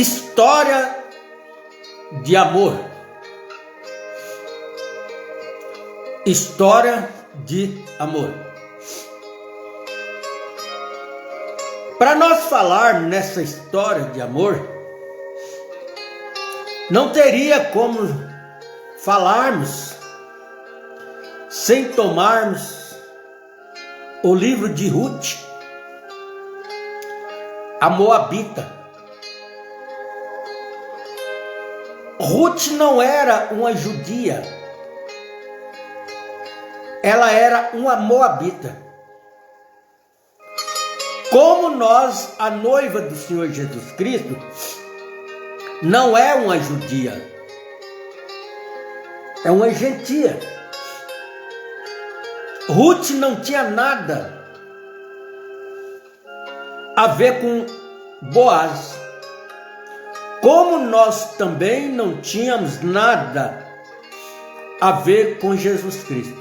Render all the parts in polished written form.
História de amor. História de amor. Para nós falarmos nessa história de amor, não teria como falarmos sem tomarmos o livro de Ruth, a Moabita. Ruth não era uma judia, ela era uma moabita. Como nós, a noiva do Senhor Jesus Cristo, não é uma judia, é uma gentia. Ruth não tinha nada a ver com Boaz, como nós também não tínhamos nada a ver com Jesus Cristo.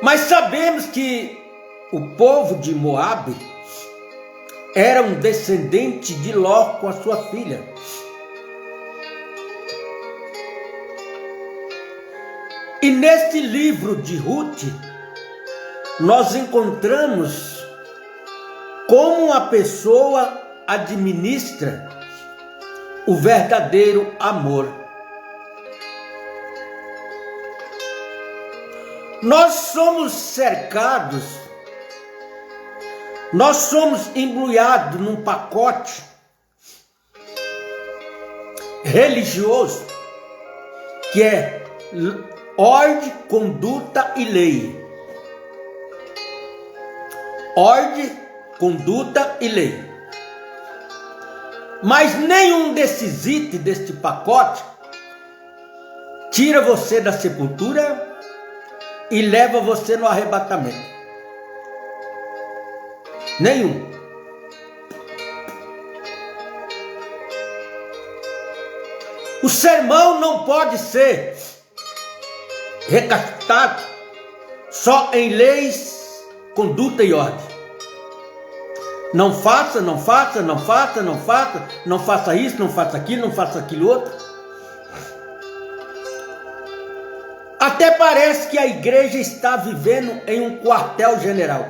Mas sabemos que o povo de Moabe era um descendente de Ló com a sua filha. E neste livro de Ruth, nós encontramos como a pessoa administra o verdadeiro amor. Nós somos cercados, nós somos embrulhados num pacote religioso que é ordem, conduta e lei. Ordem, conduta e lei. Mas nenhum desses itens deste pacote tira você da sepultura e leva você no arrebatamento. Nenhum. O sermão não pode ser recapitulado só em leis, conduta e ordem. Não faça, não faça, não faça, não faça, não faça isso, não faça aquilo, não faça aquilo outro. Até parece que a igreja está vivendo em um quartel-general.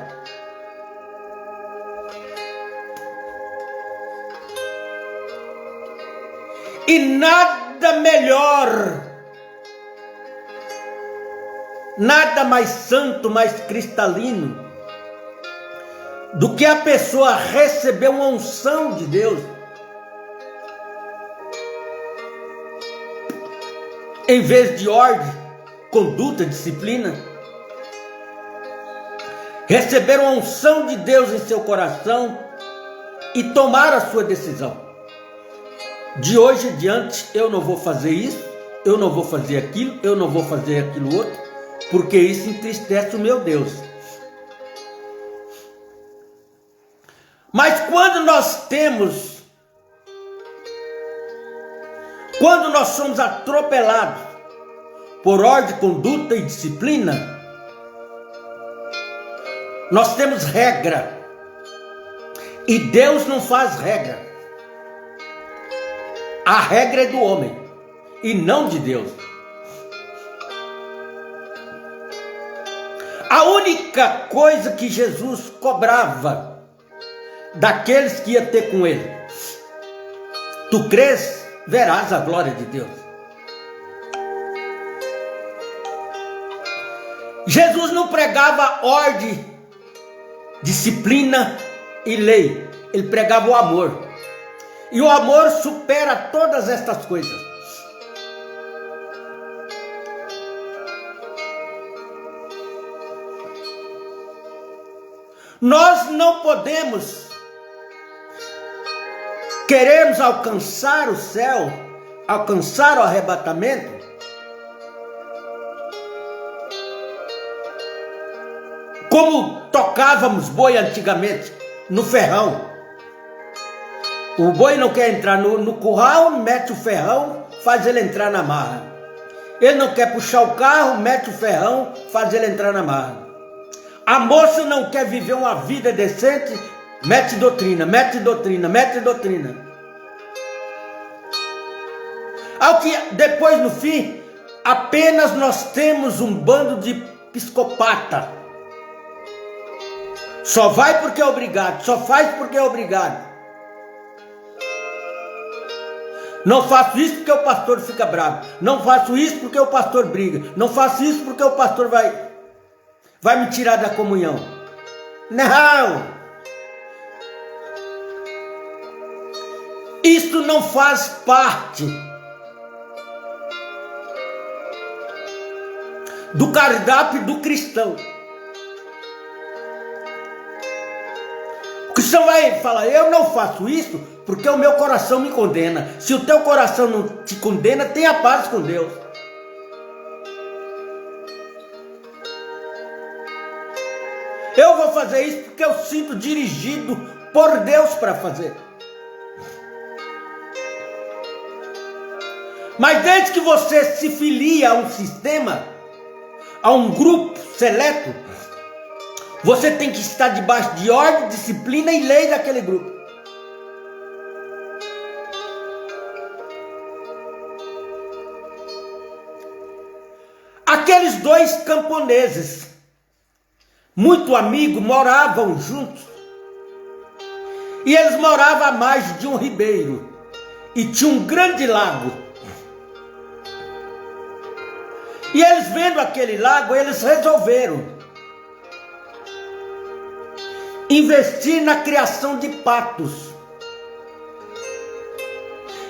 E nada melhor, nada mais santo, mais cristalino do que a pessoa receber uma unção de Deus, em vez de ordem, conduta, disciplina. Receber uma unção de Deus em seu coração e tomar a sua decisão. De hoje em diante eu não vou fazer isso, eu não vou fazer aquilo, eu não vou fazer aquilo outro, porque isso entristece o meu Deus. Mas quando nós somos atropelados por ordem, conduta e disciplina, nós temos regra. E Deus não faz regra. A regra é do homem e não de Deus. A única coisa que Jesus cobrava daqueles que ia ter com ele: tu crês, verás a glória de Deus. Jesus não pregava ordem, disciplina e lei. Ele pregava o amor. E o amor supera todas estas coisas. Nós não podemos queremos alcançar o céu, alcançar o arrebatamento, como tocávamos boi antigamente, no ferrão. O boi não quer entrar no curral, mete o ferrão, faz ele entrar na marra. Ele não quer puxar o carro, mete o ferrão, faz ele entrar na marra. A moça não quer viver uma vida decente, Mete doutrina, mete doutrina, mete doutrina. Ao que depois, no fim, apenas nós temos um bando de psicopata. Só vai porque é obrigado, só faz porque é obrigado. Não faço isso porque o pastor fica bravo. Não faço isso porque o pastor briga. Não faço isso porque o pastor vai me tirar da comunhão. Não! Isto não faz parte do cardápio do cristão. O cristão vai falar, eu não faço isso porque o meu coração me condena. Se o teu coração não te condena, tenha paz com Deus. Eu vou fazer isso porque eu sinto dirigido por Deus para fazer. Mas desde que você se filia a um sistema, a um grupo seleto, você tem que estar debaixo de ordem, disciplina e lei daquele grupo. Aqueles dois camponeses, muito amigos, moravam juntos. E eles moravam à margem de um ribeiro. E tinha um grande lago. E eles vendo aquele lago, eles resolveram investir na criação de patos.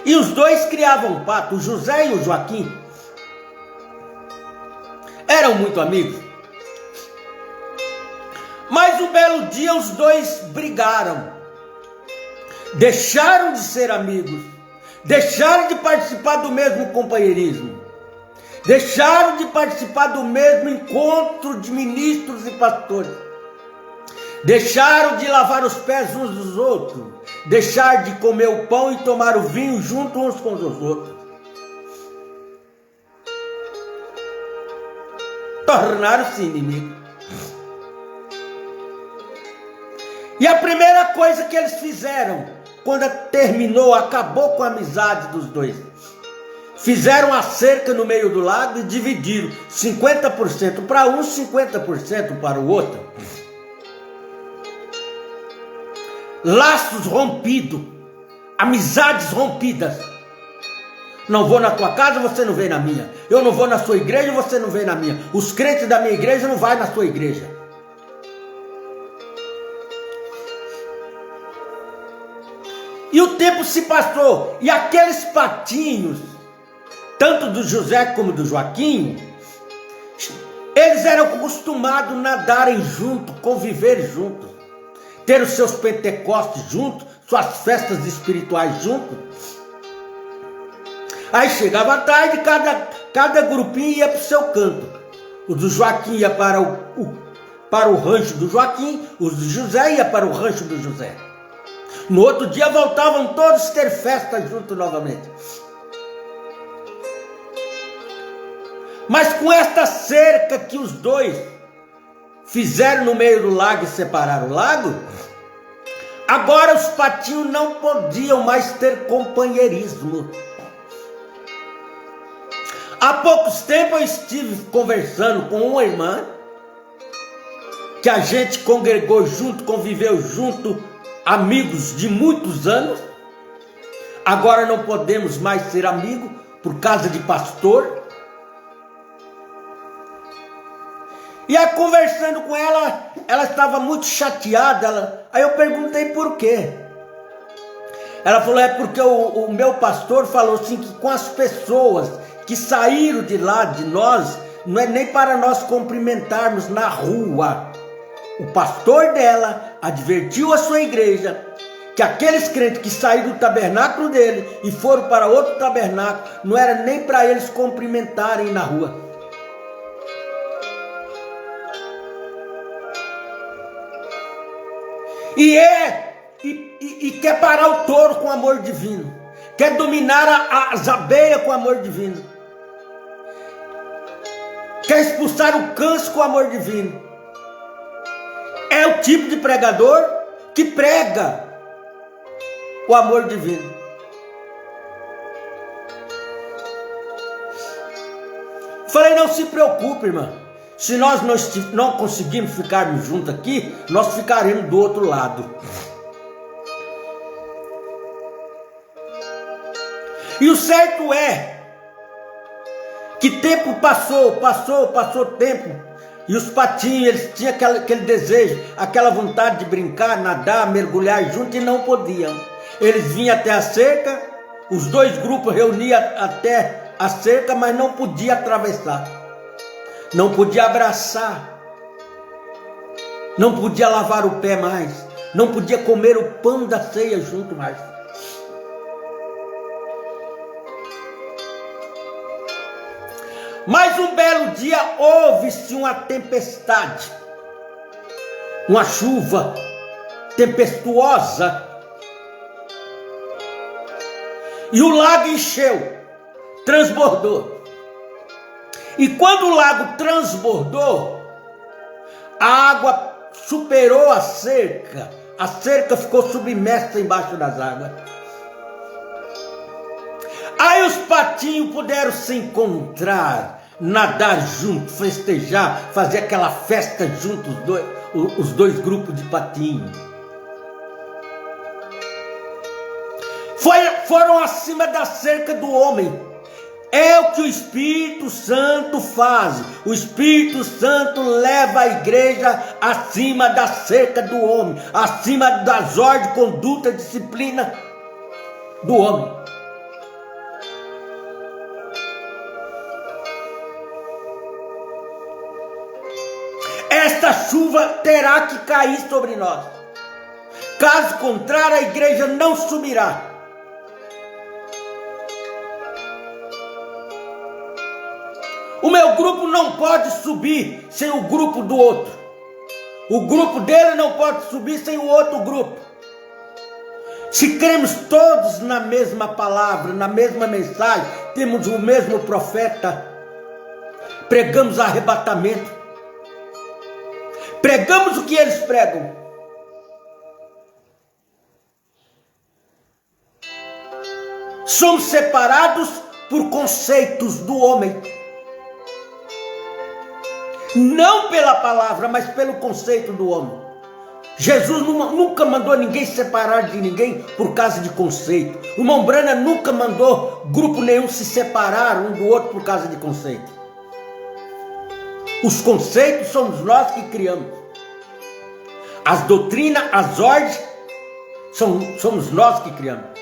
E os dois criavam patos, o José e o Joaquim. Eram muito amigos. Mas um belo dia os dois brigaram. Deixaram de ser amigos. Deixaram de participar do mesmo companheirismo. Deixaram de participar do mesmo encontro de ministros e pastores. Deixaram de lavar os pés uns dos outros. Deixaram de comer o pão e tomar o vinho junto uns com os outros. Tornaram-se inimigos. E a primeira coisa que eles fizeram, quando terminou, acabou com a amizade dos dois, fizeram a cerca no meio do lago e dividiram 50% para um, 50% para o outro. Laços rompidos, amizades rompidas. Não vou na tua casa, você não vem na minha. Eu não vou na sua igreja, você não vem na minha. Os crentes da minha igreja não vão na sua igreja. E o tempo se passou, e aqueles patinhos, tanto do José como do Joaquim, eles eram acostumados a nadarem juntos, conviver juntos, ter os seus pentecostes juntos, suas festas espirituais juntos. Aí chegava a tarde, cada grupinho ia para o seu canto. O do Joaquim ia para o rancho do Joaquim, os do José ia para o rancho do José. No outro dia voltavam todos ter festa junto novamente. Mas com esta cerca que os dois fizeram no meio do lago e separaram o lago, agora os patinhos não podiam mais ter companheirismo. Há poucos tempos eu estive conversando com uma irmã que a gente congregou junto, conviveu junto, amigos de muitos anos. Agora não podemos mais ser amigos por causa de pastor. E aí, conversando com ela, ela estava muito chateada. Aí eu perguntei por quê. Ela falou, é porque o meu pastor falou assim, que com as pessoas que saíram de lá de nós, não é nem para nós cumprimentarmos na rua. O pastor dela advertiu a sua igreja que aqueles crentes que saíram do tabernáculo dele e foram para outro tabernáculo, não era nem para eles cumprimentarem na rua. E quer parar o touro com amor divino, quer dominar as abelhas com amor divino, quer expulsar o câncer com amor divino. É o tipo de pregador que prega o amor divino. Falei, não se preocupe, irmã. Se nós não conseguimos ficarmos juntos aqui, nós ficaremos do outro lado. E o certo é que tempo passou tempo. E os patinhos, eles tinham aquele desejo, aquela vontade de brincar, nadar, mergulhar junto e não podiam. Eles vinham até a cerca, os dois grupos reuniam até a cerca, mas não podia atravessar. Não podia abraçar. Não podia lavar o pé mais. Não podia comer o pão da ceia junto mais. Mas um belo dia houve-se uma tempestade, uma chuva tempestuosa, e o lago encheu, transbordou. E quando o lago transbordou, a água superou a cerca ficou submersa embaixo das águas. Aí os patinhos puderam se encontrar, nadar juntos, festejar, fazer aquela festa juntos, os dois grupos de patinhos. Foram acima da cerca do homem. É o que o Espírito Santo faz. O Espírito Santo leva a igreja acima da cerca do homem, acima das ordens, conduta, disciplina do homem. Esta chuva terá que cair sobre nós. Caso contrário, a igreja não subirá. O meu grupo não pode subir sem o grupo do outro. O grupo dele não pode subir sem o outro grupo. Se cremos todos na mesma palavra, na mesma mensagem, temos o mesmo profeta, pregamos arrebatamento, pregamos o que eles pregam. Somos separados por conceitos do homem. Não pela palavra, mas pelo conceito do homem. Jesus nunca mandou ninguém se separar de ninguém por causa de conceito. O irmão Branham nunca mandou grupo nenhum se separar um do outro por causa de conceito. Os conceitos somos nós que criamos. As doutrinas, as ordens, somos nós que criamos.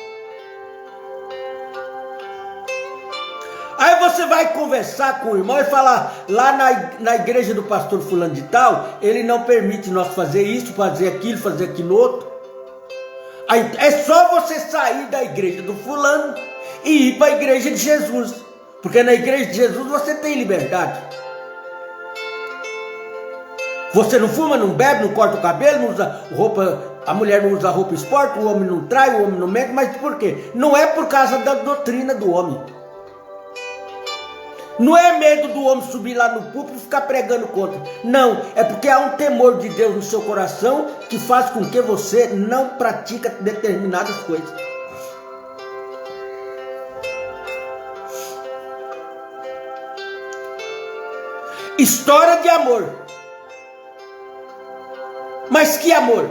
Aí você vai conversar com o irmão e falar, lá na igreja do pastor fulano de tal, ele não permite nós fazer isso, fazer aquilo outro. Aí é só você sair da igreja do fulano e ir para a igreja de Jesus. Porque na igreja de Jesus você tem liberdade. Você não fuma, não bebe, não corta o cabelo, não usa roupa, a mulher não usa roupa esporte, o homem não trai, o homem não mente, mas por quê? Não é por causa da doutrina do homem. Não é medo do homem subir lá no púlpito e ficar pregando contra. Não, é porque há um temor de Deus no seu coração que faz com que você não pratique determinadas coisas. História de amor. Mas que amor?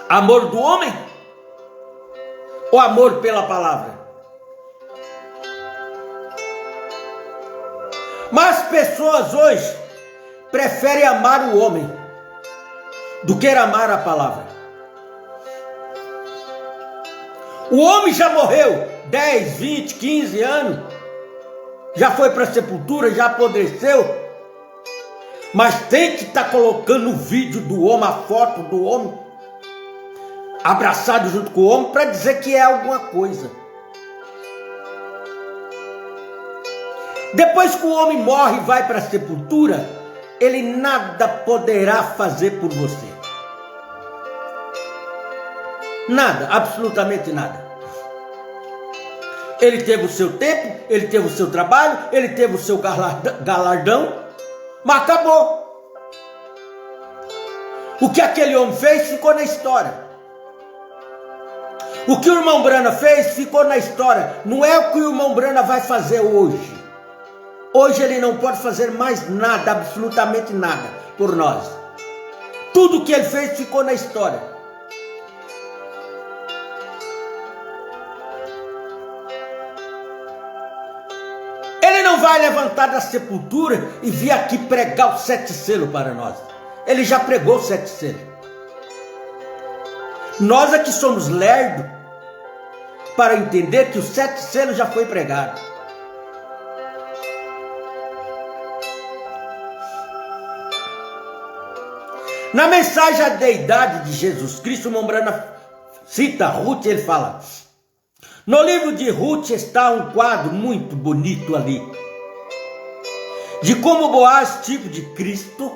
Amor do homem? Ou amor pela palavra? Mas as pessoas hoje preferem amar o homem do que amar a palavra. O homem já morreu 10, 20, 15 anos, já foi para a sepultura, já apodreceu, mas tem que estar colocando o vídeo do homem, a foto do homem, abraçado junto com o homem, para dizer que é alguma coisa. Depois que o homem morre e vai para a sepultura, ele nada poderá fazer por você. Nada, absolutamente nada. Ele teve o seu tempo, ele teve o seu trabalho, ele teve o seu galardão, mas acabou. O que aquele homem fez ficou na história. O que o irmão Brana fez ficou na história. Não é o que o irmão Brana vai fazer hoje. Hoje ele não pode fazer mais nada, absolutamente nada, por nós. Tudo o que ele fez ficou na história. Ele não vai levantar da sepultura e vir aqui pregar os 7 selos para nós. Ele já pregou os 7 selos. Nós aqui somos lerdos para entender que os 7 selos já foi pregado. Na mensagem à deidade de Jesus Cristo, o irmão Brana cita Ruth, ele fala: no livro de Ruth está um quadro muito bonito ali, de como Boaz, tipo de Cristo,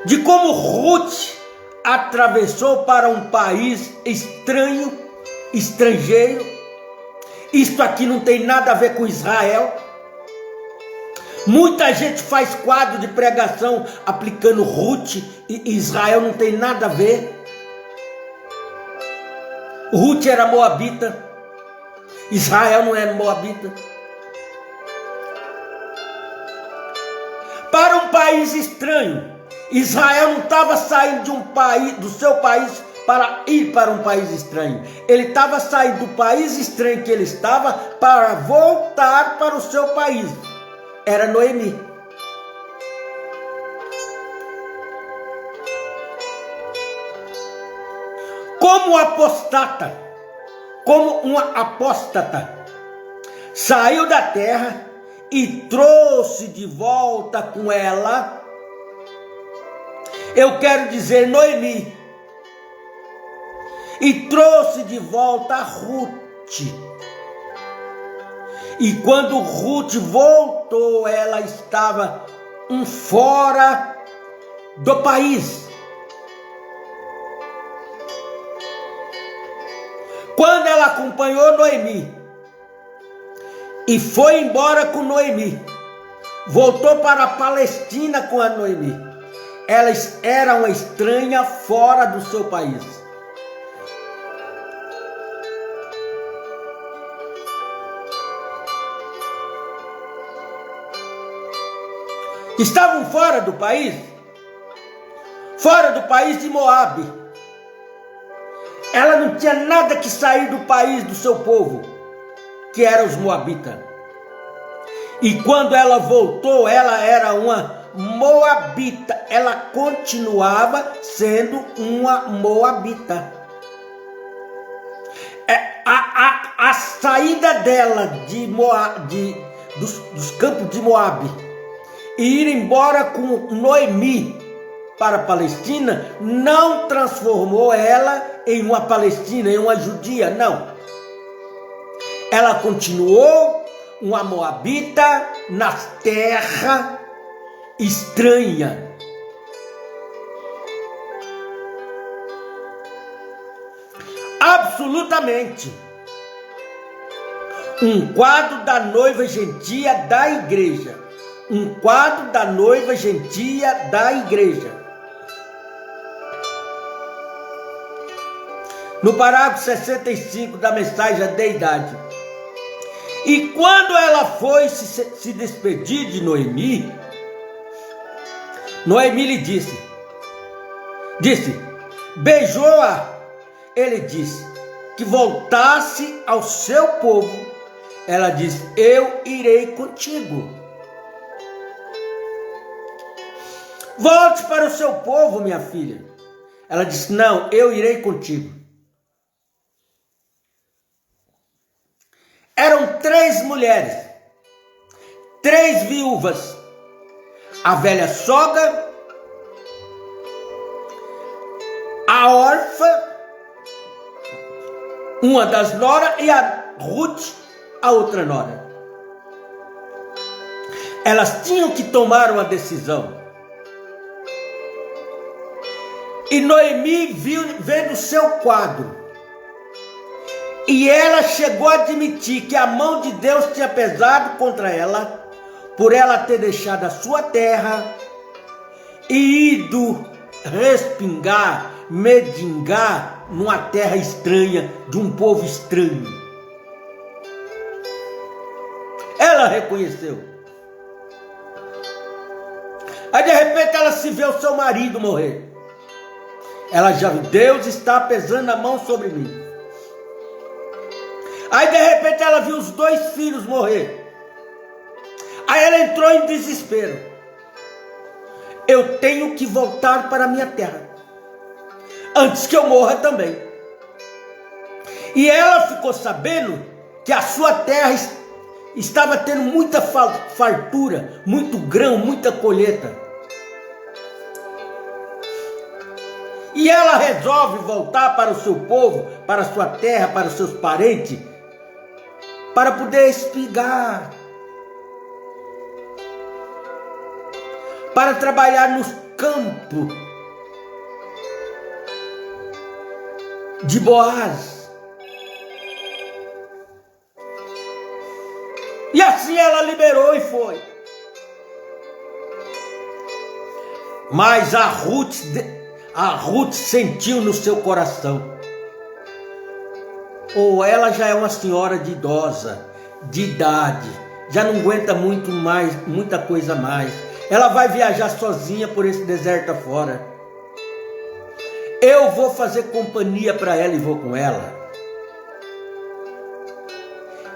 de como Ruth atravessou para um país estrangeiro. Isto aqui não tem nada a ver com Israel. Muita gente faz quadro de pregação aplicando Ruth e Israel, não tem nada a ver. Ruth era moabita, Israel não era moabita. Para um país estranho, Israel não estava saindo de um país, do seu país, para ir para um país estranho. Ele estava saindo do país estranho que ele estava para voltar para o seu país. Era Noemi. Como uma apóstata, saiu da terra e trouxe de volta com ela, eu quero dizer Noemi, e trouxe de volta Ruth. E quando Ruth voltou, ela estava fora do país. Quando ela acompanhou Noemi e foi embora com Noemi, voltou para a Palestina com a Noemi, ela era uma estranha fora do seu país. Estavam fora do país de Moabe. Ela não tinha nada que sair do país do seu povo, que eram os moabitas. E quando ela voltou, ela era uma moabita. Ela continuava sendo uma moabita. A saída dela dos campos de Moabe e ir embora com Noemi para a Palestina não transformou ela em uma palestina, em uma judia, não. Ela continuou uma moabita na terra estranha. Absolutamente. Um quadro da noiva gentia da igreja. Um quadro da noiva gentia da igreja. No parágrafo 65 da mensagem à deidade. E quando ela foi se despedir de Noemi, Noemi lhe disse, beijou-a. Ele disse que voltasse ao seu povo. Ela disse, eu irei contigo. Volte para o seu povo, minha filha. Ela disse, não, eu irei contigo. Eram 3 mulheres, 3 viúvas, a velha sogra, a órfã, uma das noras, e a Ruth, a outra nora. Elas tinham que tomar uma decisão. E Noemi vendo o seu quadro, e ela chegou a admitir que a mão de Deus tinha pesado contra ela, por ela ter deixado a sua terra e ido respingar, mendigar numa terra estranha, de um povo estranho. Ela reconheceu. Aí de repente ela se vê o seu marido morrer. Ela já viu, Deus está pesando a mão sobre mim. Aí de repente ela viu os 2 filhos morrer. Aí ela entrou em desespero. Eu tenho que voltar para a minha terra, antes que eu morra também. E ela ficou sabendo que a sua terra estava tendo muita fartura, muito grão, muita colheita. E ela resolve voltar para o seu povo, para a sua terra, para os seus parentes, para poder espigar, para trabalhar nos campos de Boaz. E assim ela liberou e foi. Mas a Ruth sentiu no seu coração. Ou ela já é uma senhora de idosa, de idade, já não aguenta muita coisa mais. Ela vai viajar sozinha por esse deserto afora. Eu vou fazer companhia para ela e vou com ela.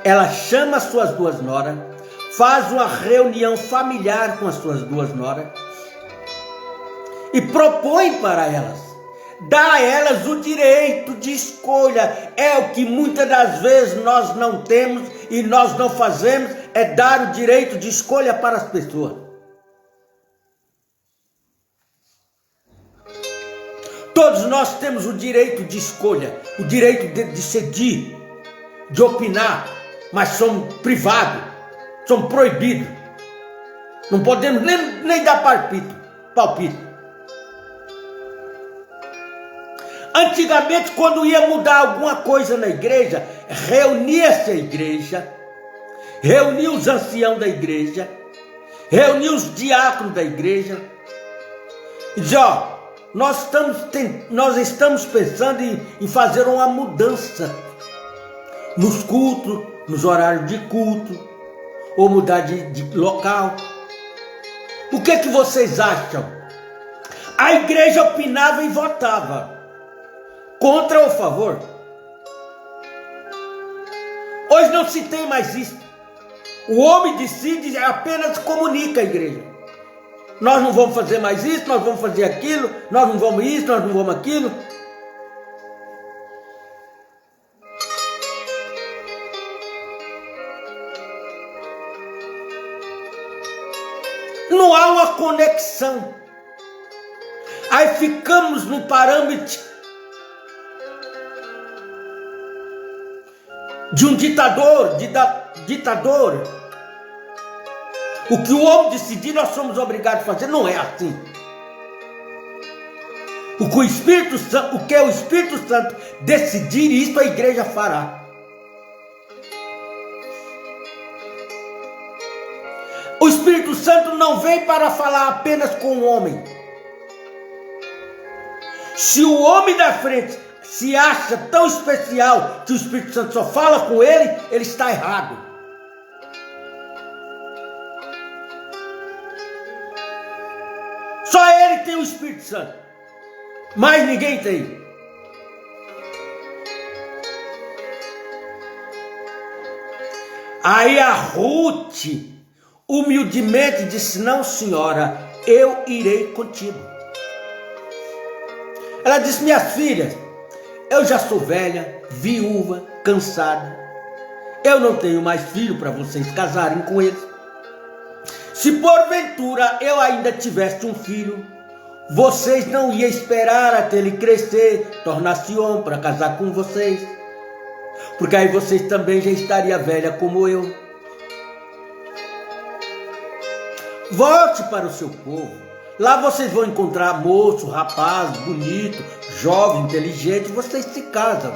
Ela chama as suas 2 noras, faz uma reunião familiar com as suas 2 noras e propõe para elas, dá a elas o direito de escolha. É o que muitas das vezes nós não temos e nós não fazemos, é dar o direito de escolha para as pessoas. Todos nós temos o direito de escolha, o direito de decidir, de opinar, mas somos privados, somos proibidos. Não podemos nem dar palpite. Antigamente, quando ia mudar alguma coisa na igreja, reunia-se a igreja, reunia os anciãos da igreja, reunia os diáconos da igreja, e dizia, ó, nós estamos pensando em fazer uma mudança nos cultos, nos horários de culto, ou mudar de local. O que vocês acham? A igreja opinava e votava, contra ou a favor. Hoje não se tem mais isso. O homem decide e apenas comunica a igreja. Nós não vamos fazer mais isso, nós vamos fazer aquilo, nós não vamos isso, nós não vamos aquilo. Não há uma conexão. Aí ficamos no parâmetro de um ditador, O que o homem decidir, nós somos obrigados a fazer. Não é assim. O que o Espírito Santo decidir, isso a igreja fará. O Espírito Santo não vem para falar apenas com o homem. Se o homem da frente se acha tão especial que o Espírito Santo só fala com ele, ele está errado. Só ele tem o Espírito Santo, mais ninguém tem. Aí a Ruth humildemente disse: não, senhora, eu irei contigo. Ela disse: minhas filhas, eu já sou velha, viúva, cansada. Eu não tenho mais filho para vocês casarem com eles. Se porventura eu ainda tivesse um filho, vocês não iam esperar até ele crescer, tornar-se homem para casar com vocês. Porque aí vocês também já estariam velha como eu. Volte para o seu povo. Lá vocês vão encontrar moço, rapaz, bonito, jovem, inteligente. Vocês se casam.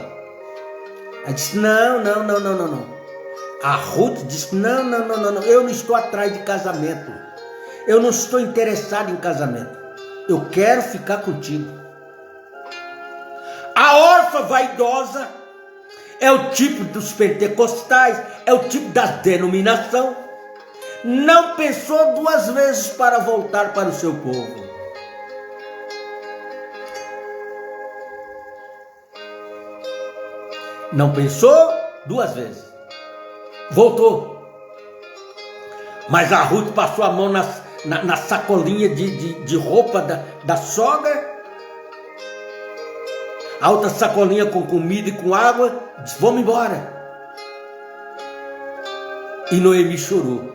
Ela disse: não. A Ruth disse: não, eu não estou atrás de casamento. Eu não estou interessado em casamento. Eu quero ficar contigo. A órfã vaidosa é o tipo dos pentecostais, é o tipo da denominação. Não pensou duas vezes para voltar para o seu povo. Não pensou duas vezes. Voltou. Mas a Ruth passou a mão na sacolinha de roupa da sogra. A outra sacolinha com comida e com água. Disse: vamos embora. E Noemi chorou.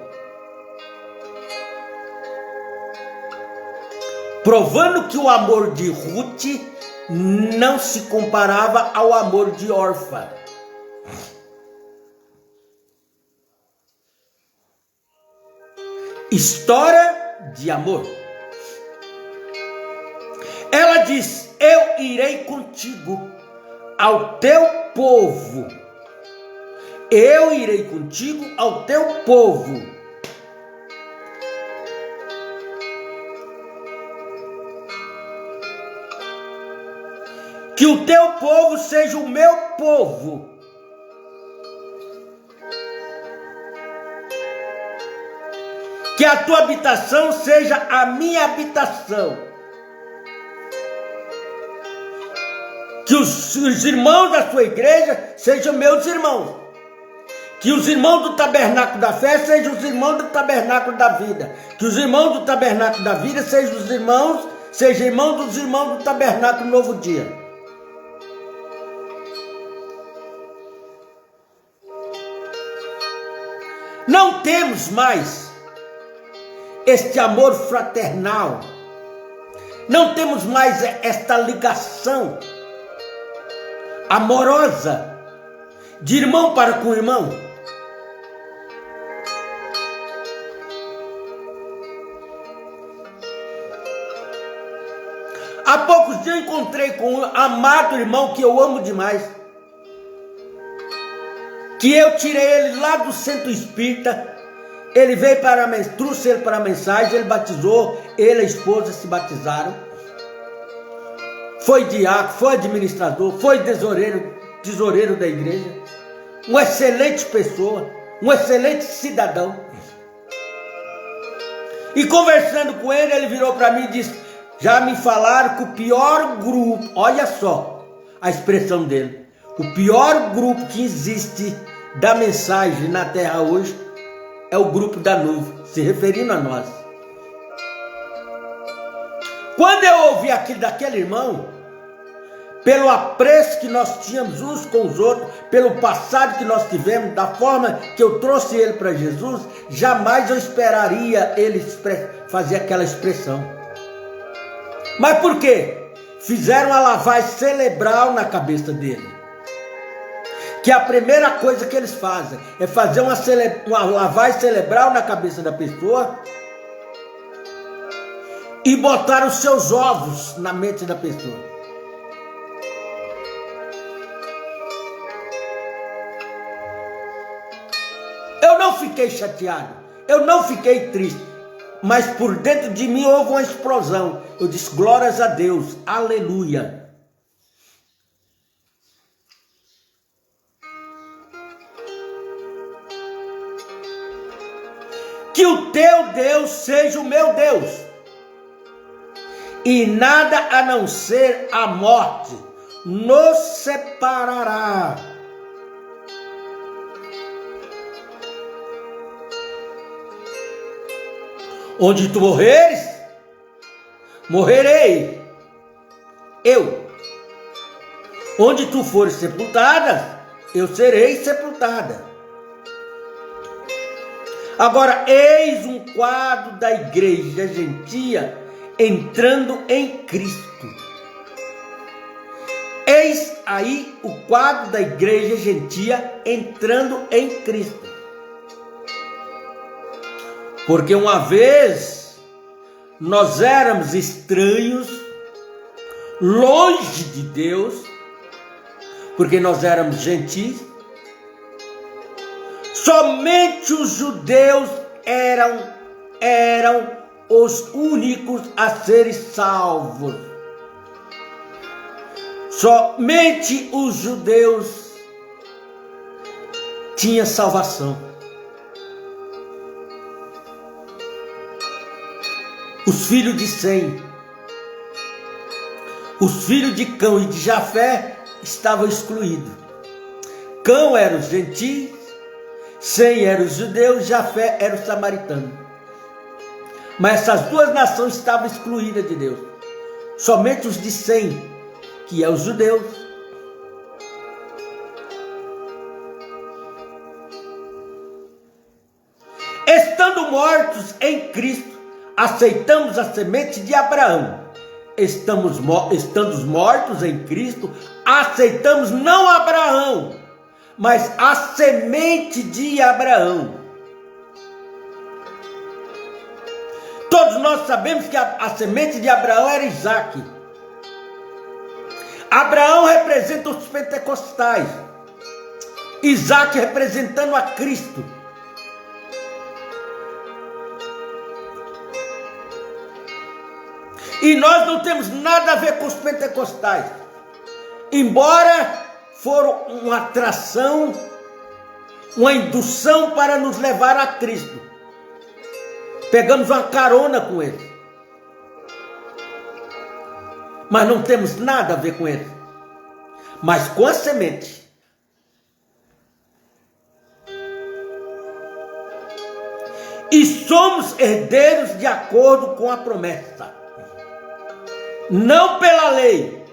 Provando que o amor de Ruth não se comparava ao amor de Orfa. História de amor. Ela diz: eu irei contigo ao teu povo. Eu irei contigo ao teu povo. Que o teu povo seja o meu povo. Que a tua habitação seja a minha habitação. Que os irmãos da sua igreja sejam meus irmãos. Que os irmãos do tabernáculo da fé sejam os irmãos do tabernáculo da vida. Que os irmãos do tabernáculo da vida sejam irmãos dos irmãos do tabernáculo novo dia. Não temos mais este amor fraternal. Não temos mais esta ligação amorosa de irmão para com irmão. Há poucos dias eu encontrei com um amado irmão que eu amo demais. Que eu tirei ele lá do centro espírita. Ele veio trouxe ele para a mensagem, ele batizou, ele e a esposa se batizaram. Foi diácono, foi administrador, foi tesoureiro da igreja. Uma excelente pessoa, um excelente cidadão. E conversando com ele, ele virou para mim e disse: já me falaram que o pior grupo, olha só a expressão dele, o pior grupo que existe da mensagem na terra hoje é o grupo da nuvem, se referindo a nós. Quando eu ouvi aquilo daquele irmão, pelo apreço que nós tínhamos uns com os outros, pelo passado que nós tivemos, da forma que eu trouxe ele para Jesus, jamais eu esperaria ele fazer aquela expressão. Mas por quê? Fizeram a lavagem cerebral na cabeça dele. Que a primeira coisa que eles fazem é fazer uma lavagem cerebral na cabeça da pessoa e botar os seus ovos na mente da pessoa. Eu não fiquei chateado, eu não fiquei triste, mas por dentro de mim houve uma explosão. Eu disse: glórias a Deus, aleluia. Que o teu Deus seja o meu Deus, e nada a não ser a morte nos separará. Onde tu morreres, morrerei eu. Onde tu fores sepultada, eu serei sepultada. Agora, eis um quadro da igreja gentia entrando em Cristo. Eis aí o quadro da igreja gentia entrando em Cristo. Porque uma vez nós éramos estranhos, longe de Deus, porque nós éramos gentis. Somente os judeus eram os únicos a serem salvos. Somente os judeus tinham salvação. Os filhos de Sem, os filhos de Cão e de Jafé estavam excluídos. Cão era os gentios, Sem era os judeus, Jafé era os samaritanos. Mas essas duas nações estavam excluídas de Deus. Somente os de Sem, que é os judeus, estando mortos em Cristo, aceitamos a semente de Abraão. Estando mortos em Cristo, aceitamos não Abraão, mas a semente de Abraão. Todos nós sabemos que a semente de Abraão era Isaac. Abraão representa os pentecostais, Isaac representando a Cristo. E nós não temos nada a ver com os pentecostais, embora foram uma atração, uma indução para nos levar a Cristo. Pegamos uma carona com eles, mas não temos nada a ver com eles. Mas com a semente, e somos herdeiros de acordo com a promessa, não pela lei,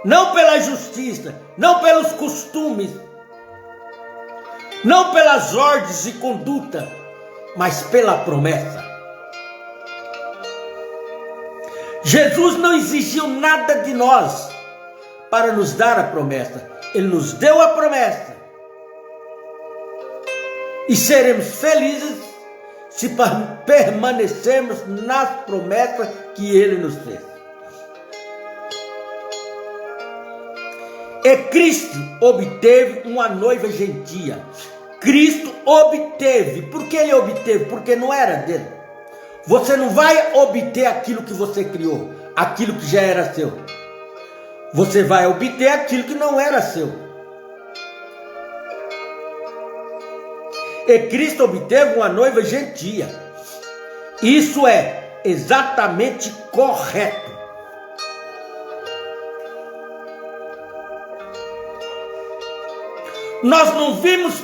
não pela justiça, não pelos costumes, não pelas ordens de conduta, mas pela promessa. Jesus não exigiu nada de nós para nos dar a promessa. Ele nos deu a promessa. E seremos felizes se permanecermos nas promessas que Ele nos fez. E Cristo obteve uma noiva gentia. Cristo obteve. Por que Ele obteve? Porque não era dele. Você não vai obter aquilo que você criou, aquilo que já era seu. Você vai obter aquilo que não era seu. E Cristo obteve uma noiva gentia. Isso é exatamente correto. Nós não vimos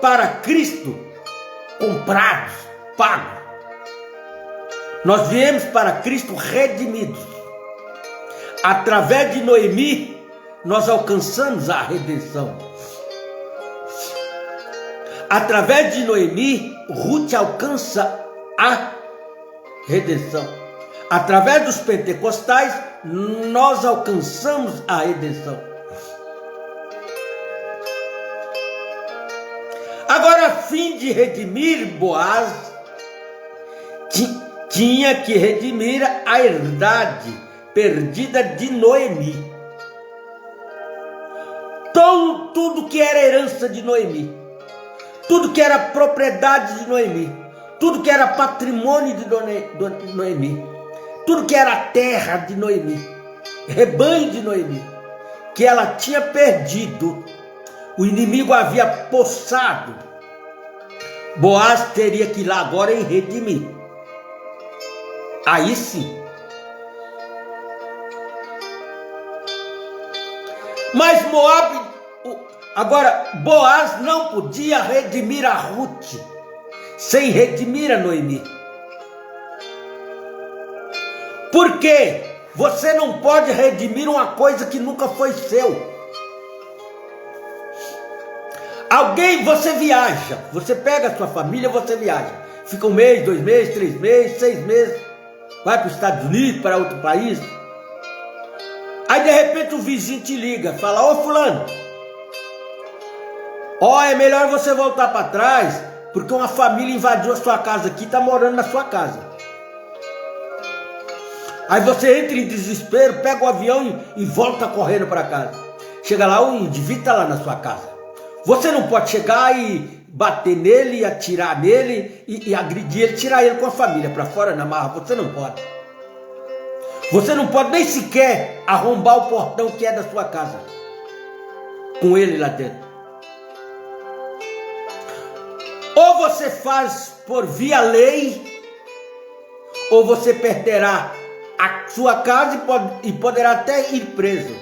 para Cristo comprados, pagos. Nós viemos para Cristo redimidos. Através de Noemi, nós alcançamos a redenção. Através de Noemi, Ruth alcança a redenção. Através dos pentecostais, nós alcançamos a redenção. Agora, a fim de redimir Boaz, tinha que redimir a herdade perdida de Noemi. Tudo que era herança de Noemi, tudo que era propriedade de Noemi, tudo que era patrimônio de Noemi, tudo que era terra de Noemi, rebanho de Noemi, que ela tinha perdido, o inimigo havia possado, Boaz teria que ir lá agora e redimir. Aí sim. Mas agora Boaz não podia redimir a Ruth sem redimir a Noemi. Por quê? Você não pode redimir uma coisa que nunca foi seu. Você viaja, você pega a sua família, você viaja. Fica 1 mês, 2 meses, 3 meses, 6 meses. Vai para os Estados Unidos, para outro país. Aí de repente o vizinho te liga, fala: ô fulano, é melhor você voltar para trás, porque uma família invadiu a sua casa aqui, está morando na sua casa. Aí você entra em desespero, pega o avião e volta correndo para casa. Chega lá, o indivíduo está lá na sua casa. Você não pode chegar e bater nele, atirar nele e agredir ele, tirar ele com a família para fora na marra. Você não pode. Você não pode nem sequer arrombar o portão que é da sua casa com ele lá dentro. Ou você faz por via lei, ou você perderá a sua casa e poderá até ir preso.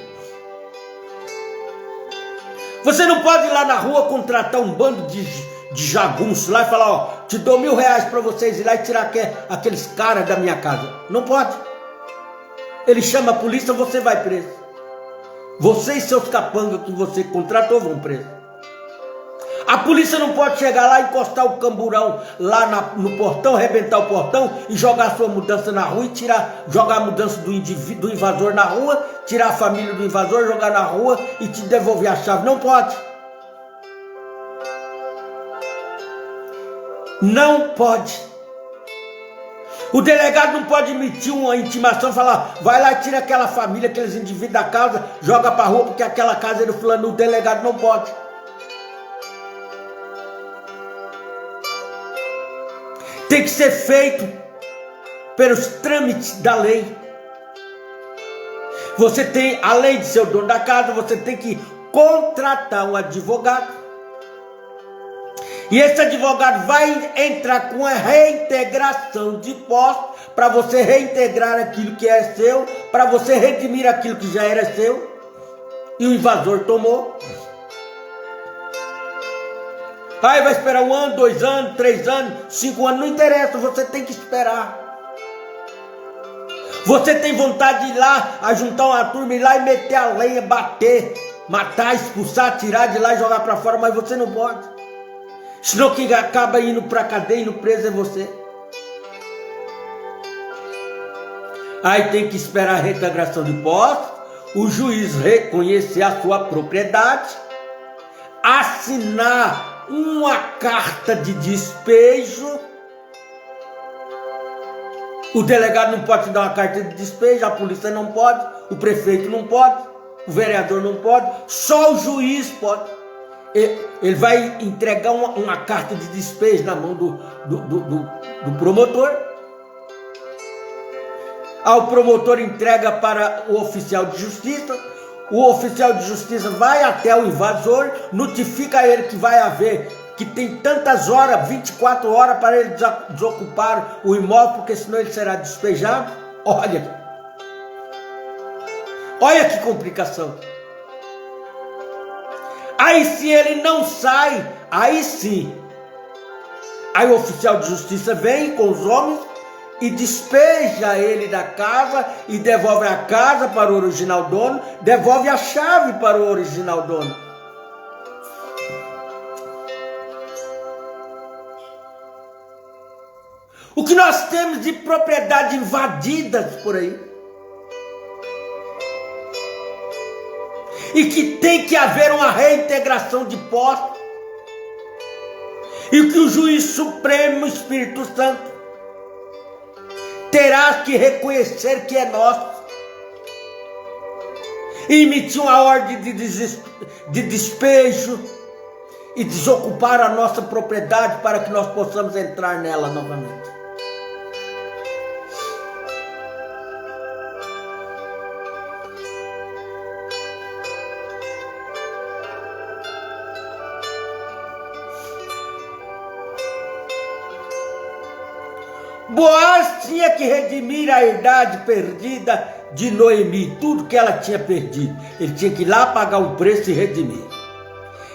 Você não pode ir lá na rua contratar um bando de jagunços lá e falar, ó, te dou R$1.000 para vocês ir lá e tirar aqueles caras da minha casa. Não pode. Ele chama a polícia, você vai preso. Você e seus capangas que você contratou vão preso. A polícia não pode chegar lá, encostar o camburão lá no portão, arrebentar o portão e jogar a sua mudança na rua e jogar a mudança do invasor na rua, tirar a família do invasor, jogar na rua e te devolver a chave. Não pode. Não pode. O delegado não pode emitir uma intimação e falar, vai lá e tira aquela família, aqueles indivíduos da casa, joga para a rua porque aquela casa é do fulano. O delegado não pode. Tem que ser feito pelos trâmites da lei. Você tem, além de ser o dono da casa, você tem que contratar um advogado. E esse advogado vai entrar com a reintegração de posse para você reintegrar aquilo que é seu, para você redimir aquilo que já era seu e o invasor tomou. Aí vai esperar 1 ano, 2 anos, 3 anos, 5 anos, não interessa, você tem que esperar. Você tem vontade de ir lá, juntar uma turma, ir lá e meter a lenha, bater, matar, expulsar, tirar de lá e jogar para fora, mas você não pode. Senão quem acaba indo para a cadeia, indo preso é você. Aí tem que esperar a reintegração de posse, o juiz reconhecer a sua propriedade, assinar uma carta de despejo. O delegado não pode te dar uma carta de despejo, a polícia não pode, o prefeito não pode, o vereador não pode, só o juiz pode. Ele vai entregar uma carta de despejo na mão do promotor. Aí o promotor entrega para o oficial de justiça. O oficial de justiça vai até o invasor, notifica ele que vai haver, que tem tantas horas, 24 horas para ele desocupar o imóvel, porque senão ele será despejado. Olha que complicação. Aí se ele não sai, aí sim. Aí o oficial de justiça vem com os homens e despeja ele da casa e devolve a casa para o original dono, devolve a chave para o original dono. O que nós temos de propriedade invadidas por aí. E que tem que haver uma reintegração de posse. E que o juiz supremo, Espírito Santo, terá que reconhecer que é nosso. E emitir uma ordem de despejo e desocupar a nossa propriedade para que nós possamos entrar nela novamente. Boaz tinha que redimir a herdade perdida de Noemi, tudo que ela tinha perdido. Ele tinha que ir lá pagar o preço e redimir.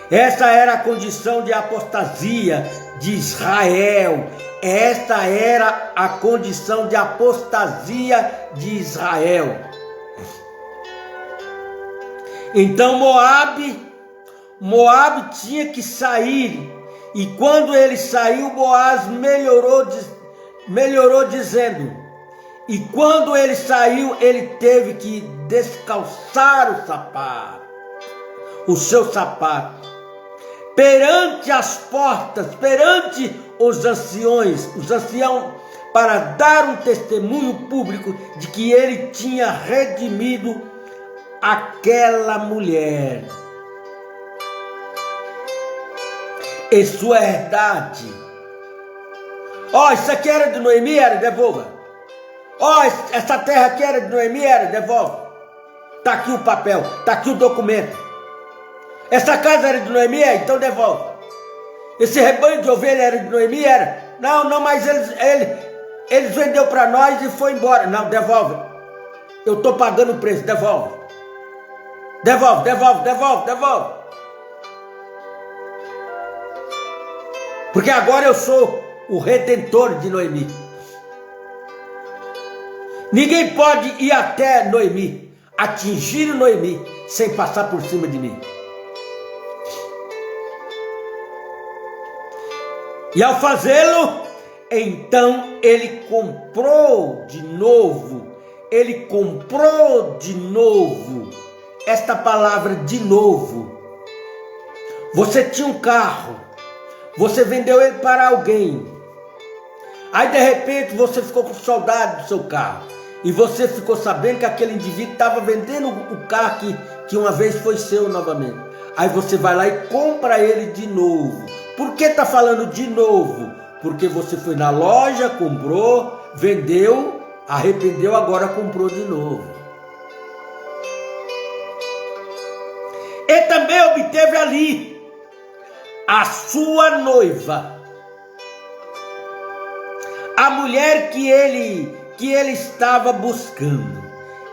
Essa era a condição de apostasia de Israel. Esta era a condição de apostasia de Israel. Então Moabe tinha que sair. E quando ele saiu, Boaz melhorou dizendo, e quando ele saiu, ele teve que descalçar o seu sapato, perante as portas, perante os anciãos, para dar um testemunho público de que ele tinha redimido aquela mulher. em sua herdade. Ó, isso aqui era de Noemi, era, devolva. Ó, essa terra aqui era de Noemi, era, devolve. Está aqui o papel, está aqui o documento. Essa casa era de Noemi, então devolve. Esse rebanho de ovelha era de Noemi, era. Não, mas eles vendeu para nós e foi embora. Não, devolve. Eu estou pagando o preço, devolve. Devolve. Porque agora eu sou o redentor de Noemi. Ninguém pode ir até Noemi, atingir Noemi, sem passar por cima de mim. E ao fazê-lo, então ele comprou de novo. Esta palavra de novo. Você tinha um carro, você vendeu ele para alguém. Aí de repente você ficou com saudade do seu carro. E você ficou sabendo que aquele indivíduo estava vendendo o carro que uma vez foi seu novamente. Aí você vai lá e compra ele de novo. Por que está falando de novo? Porque você foi na loja, comprou, vendeu, arrependeu, agora comprou de novo. E também obteve ali a sua noiva, a mulher que ele estava buscando.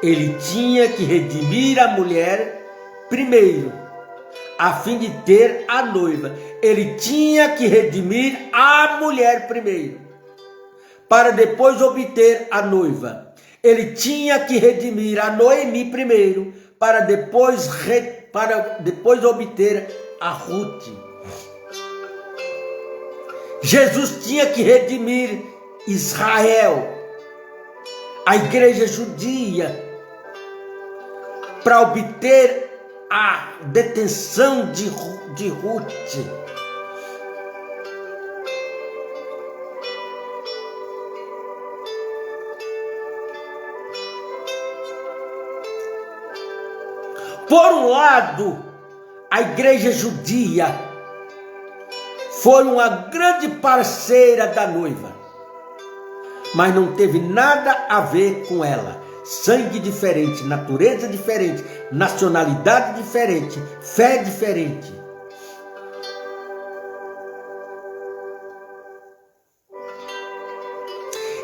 Ele tinha que redimir a mulher primeiro, a fim de ter a noiva. Ele tinha que redimir a mulher primeiro, para depois obter a noiva. Ele tinha que redimir a Noemi primeiro, para depois obter a Ruth. Jesus tinha que redimir Israel, a igreja judia, para obter a detenção de Ruth. Por um lado, a igreja judia foi uma grande parceira da noiva, mas não teve nada a ver com ela. Sangue diferente, natureza diferente, nacionalidade diferente, fé diferente.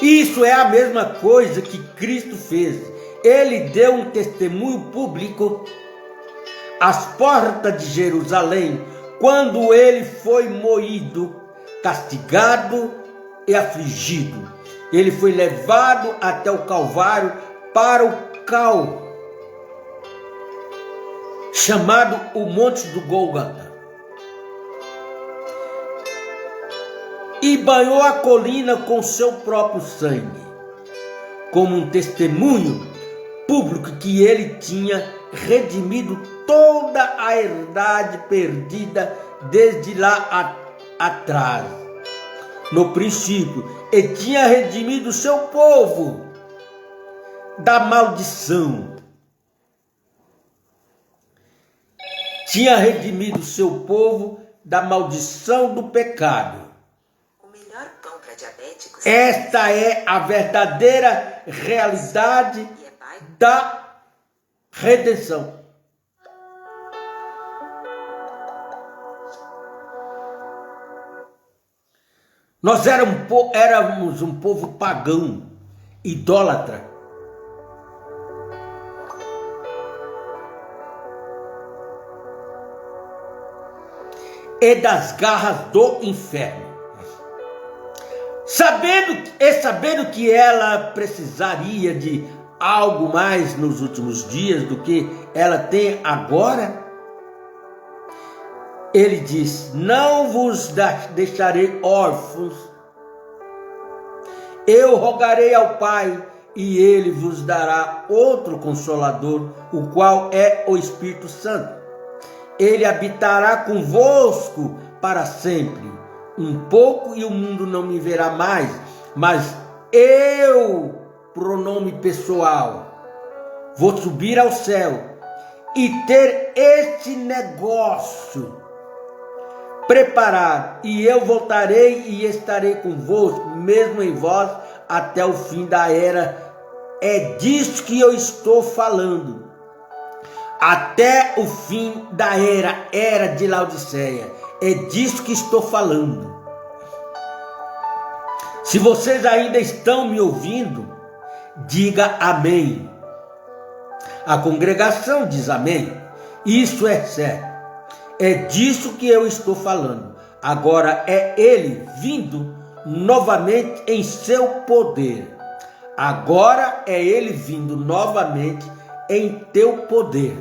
Isso é a mesma coisa que Cristo fez. Ele deu um testemunho público às portas de Jerusalém, quando ele foi moído, castigado e afligido. Ele foi levado até o Calvário, para o cal, chamado o Monte do Gólgota, e banhou a colina com seu próprio sangue, como um testemunho público que ele tinha redimido toda a herdade perdida desde lá atrás. No princípio, ele tinha redimido seu povo da maldição. Tinha redimido seu povo da maldição do pecado. O melhor pão para diabéticos. Esta é a verdadeira realidade da redenção. Nós éramos um povo pagão, idólatra. E das garras do inferno. Sabendo que ela precisaria de algo mais nos últimos dias do que ela tem agora, ele diz: não vos deixarei órfãos, eu rogarei ao Pai, e ele vos dará outro Consolador, o qual é o Espírito Santo. Ele habitará convosco para sempre. Um pouco e o mundo não me verá mais, mas eu, pronome pessoal, vou subir ao céu e ter este negócio preparado, e eu voltarei e estarei convosco, mesmo em vós, até o fim da era. É disso que eu estou falando. Até o fim da era de Laodiceia. É disso que estou falando. Se vocês ainda estão me ouvindo, diga amém. A congregação diz amém. Isso é certo. É disso que eu estou falando. Agora é ele vindo novamente em seu poder. Agora é ele vindo novamente em teu poder.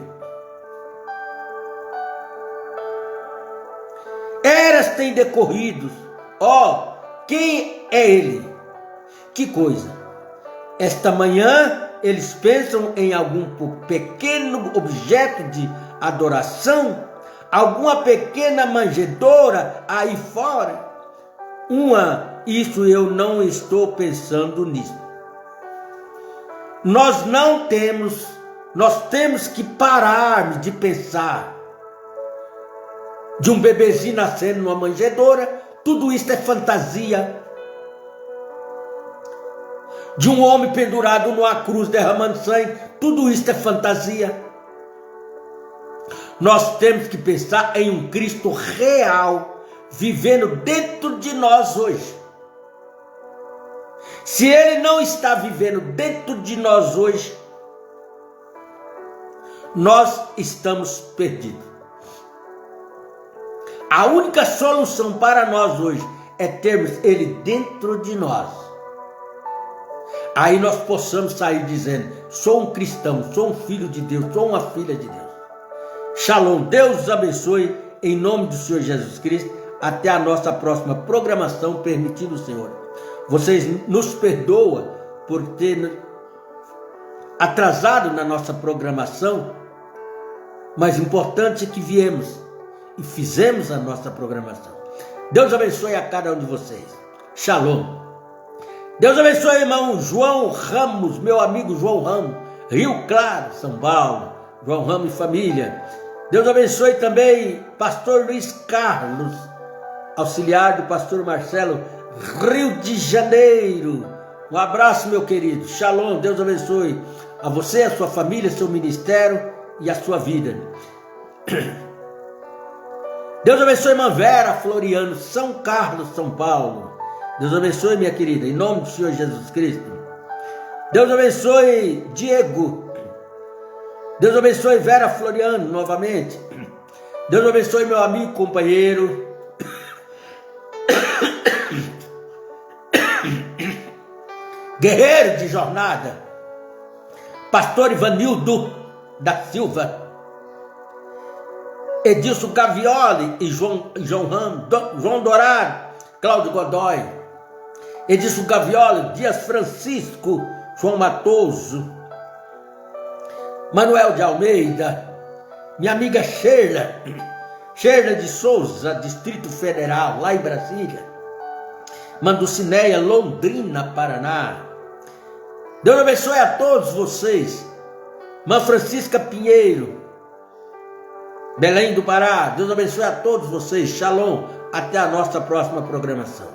Eras têm decorrido. Ó, quem é ele? Que coisa. Esta manhã eles pensam em algum pequeno objeto de adoração, alguma pequena manjedoura aí fora. Isso eu não estou pensando nisso. Nós temos que parar de pensar de um bebezinho nascendo numa manjedoura. Tudo isso é fantasia. De um homem pendurado numa cruz derramando sangue, tudo isso é fantasia. Nós temos que pensar em um Cristo real, vivendo dentro de nós hoje. Se ele não está vivendo dentro de nós hoje, nós estamos perdidos. A única solução para nós hoje é termos ele dentro de nós. Aí nós possamos sair dizendo: sou um cristão, sou um filho de Deus, sou uma filha de Deus. Shalom, Deus os abençoe, em nome do Senhor Jesus Cristo. Até a nossa próxima programação, permitindo o Senhor. Vocês nos perdoam por ter atrasado na nossa programação, mas importante é que viemos e fizemos a nossa programação. Deus abençoe a cada um de vocês. Shalom. Deus abençoe, irmão João Ramos, meu amigo João Ramos, Rio Claro, São Paulo. João Ramos e família. Deus abençoe também pastor Luiz Carlos, auxiliar do pastor Marcelo, Rio de Janeiro. Um abraço, meu querido. Shalom, Deus abençoe a você, a sua família, seu ministério e a sua vida. Deus abençoe, irmã Vera Floriano, São Carlos, São Paulo. Deus abençoe, minha querida, em nome do Senhor Jesus Cristo. Deus abençoe, Diego. Deus abençoe, Vera Floriano, novamente. Deus abençoe, meu amigo, companheiro. Guerreiro de jornada, pastor Ivanildo da Silva, Edilson Gavioli e João Ramos, João Dourado, Cláudio Godoy, Edilson Gavioli, Dias Francisco, João Matoso, Manuel de Almeida, minha amiga Sheila de Souza, Distrito Federal, lá em Brasília, Manducinéia, Londrina, Paraná. Deus abençoe a todos vocês. Irmã Francisca Pinheiro, Belém do Pará. Deus abençoe a todos vocês. Shalom. Até a nossa próxima programação.